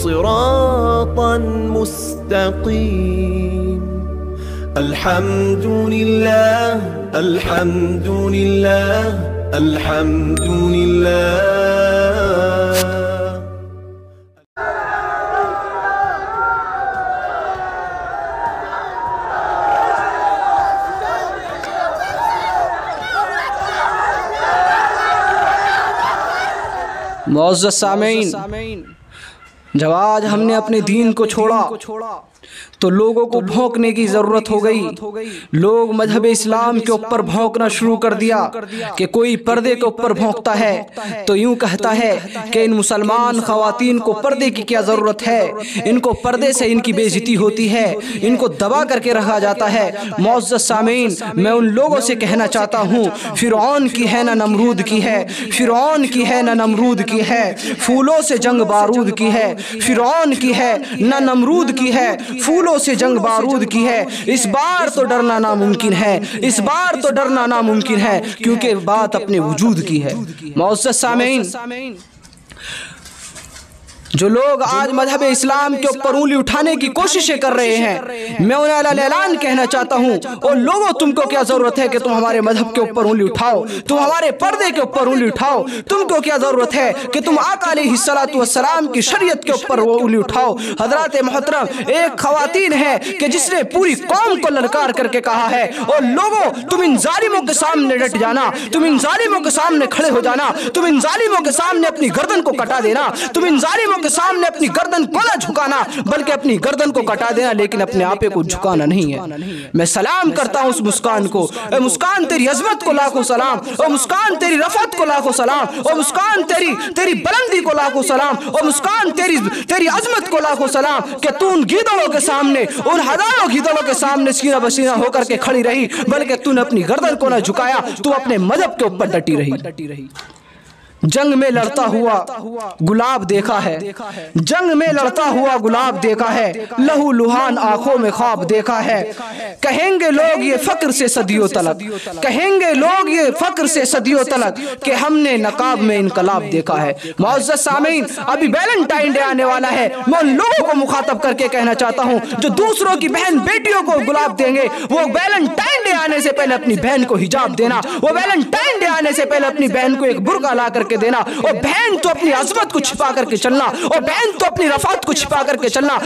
सिरातन मुस्तकीम। अल्हम्दुलिल्लाह अल्हम्दुलिल्लाह अल्हम्दुलिल्लाह। मुअज़्ज़ज़ सामीन, जब आज हमने अपने दीन को छोड़ा तो लोगों को भौंकने की ज़रूरत हो गई। लोग मजहब इस्लाम के ऊपर भौंकना शुरू कर दिया कि कोई पर्दे के ऊपर भौंकता है तो यूं कहता है कि इन मुसलमान ख़वातीन को पर्दे की क्या ज़रूरत है, इनको पर्दे से इनकी बेइज्जती होती है, इनको दबा करके रखा जाता है। मुअज़्ज़ज़ सामीन, मैं उन लोगों से कहना चाहता हूँ, फ़िरऔन की है ना नमरूद की है, फ़िरऔन की है ना नमरूद की है, फूलों से जंग बारूद की है। फ़िरऔन की है ना नमरूद की है, फूलों से जंग बारूद की है। इस बार तो डरना नामुमकिन है, इस बार तो डरना नामुमकिन है, क्योंकि बात अपने वजूद की है। मुअज़्ज़ज़ सामीन, जो लोग आज मजहब इस्लाम के ऊपर उंगली उठाने की कोशिशें कर रहे हैं, मैं उन्हें ऐलान कहना चाहता हूँ, और लोगों तुमको क्या जरूरत है कि तुम हमारे मजहब के ऊपर उंगली उठाओ, तुम हमारे पर्दे के ऊपर उंगली उठाओ। तुमको क्या जरूरत है कि तुम आका अलैहिस्सलातु वस्सलाम की शरीयत के ऊपर वो उंगली उठाओ। हजरत मोहतरम, एक खवातीन है कि जिसने पूरी कौम को ललकार करके कहा है, और लोगों तुम इन जालिमों के सामने डट जाना, तुम इन जालिमों के सामने खड़े हो जाना, तुम इन जालिमों के सामने अपनी गर्दन को कटा देना, तुम इन जालिमों के सामने अपनी गर्दन को ना झुकाना बल्कि अपनी गर्दन को कटा देना, लेकिन अपने आपे को झुकाना नहीं है। मैं सलाम करता हूं उस मुस्कान को। ए मुस्कान, तेरी अजमत को लाखों सलाम। ओ मुस्कान, तेरी रफत को लाखों सलाम। ओ मुस्कान, तेरी बुलंदी को लाखों सलाम। ओ मुस्कान, तेरी अजमत को लाखों सलाम कि तू उन गीदड़ों के सामने, उन हजारों गीदड़ों के सामने सीना बसीना होकर के खड़ी रही, बल्कि तूने अपनी गर्दन को ना झुकाया, तू अपने मजहब के ऊपर डटी रही। जंग में लड़ता हुआ गुलाब देखा है, जंग में लड़ता हुआ गुलाब देखा है, लहू लुहान आंखों में ख्वाब देखा है। कहेंगे लोग ये फक्र से सदियों तलक, कहेंगे लोग ये फक्र से सदियों तलक कि हमने नकाब में इनकलाब देखा है। मुअज़्ज़ज़ सामीन, अभी वैलेंटाइन डे आने वाला है। मैं उन लोगों को मुखातब करके कहना चाहता हूँ जो दूसरों की बहन बेटियों को गुलाब देंगे, वो वैलेंटाइन डे आने से पहले अपनी बहन को हिजाब देना, वो वैलेंटाइन डे आने से पहले अपनी बहन को एक बुर्का ला करके देना। और बहन तो अपनी अजमत को छिपा करके चलना, और बहन तो अपनी रफात को छिपा करके चलना।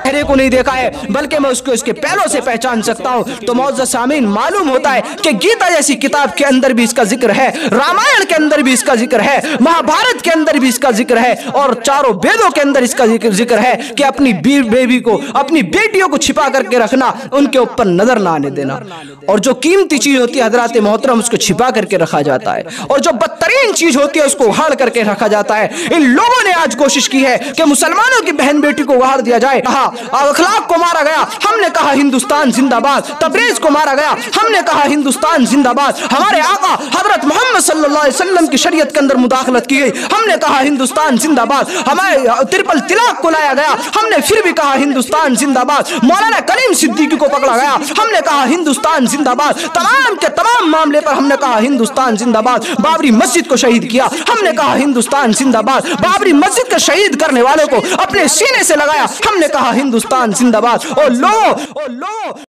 चेहरे को नहीं देखा है, बल्कि मैं उसको इसके पैरों से पहचान सकता हूँ। तो मुअज़्ज़ज़ सामीन, मालूम होता है कि गीता जैसी किताब के अंदर भी इसका जिक्र है, रामायण के अंदर भी इसका जिक्र है, महाभारत के अंदर भी इसका जिक्र है, और चारों वेदों के अंदर इसका जिक्र है कि अपनी बेबी को, अपनी बेटियों को छिपा करके रखना, उनके ऊपर नजर ना आने देना। और जो कीमती चीज होती है हजरत मोहतरम, उसको छिपा करके रखा जाता है, और जो बदतरीन चीज होती है उसको उहाड़ करके रखा जाता है। इन लोगों ने आज कोशिश की है कि मुसलमानों की बहन बेटी को उहाड़ दिया जाए। कहा अखलाक को मारा गया, हमने कहा हिंदुस्तान जिंदाबाद। तबरेज को मारा गया, हमने कहा हिंदुस्तान जिंदाबाद। हमारे आका हजरत मोहम्मद सल्लल्लाहु अलैहि वसल्लम की शरीयत के अंदर मुदाखलत की गई, हमने कहा हिंदुस्तान जिंदाबाद। हमारे ट्रिपल तलाक को लाया गया, हमने फिर भी कहा हिंदुस्तान जिंदाबाद। मौलाना कलीम सिद्दीकी को पकड़ा गया, हमने कहा हिंदुस्तान जिंदाबाद। तमाम के तमाम मामले पर हमने कहा हिंदुस्तान जिंदाबाद। बाबरी मस्जिद को शहीद किया, हमने कहा हिंदुस्तान जिंदाबाद। बाबरी मस्जिद का शहीद करने वाले को अपने सीने से लगाया, हमने कहा हिंदुस्तान जिंदाबाद। और लो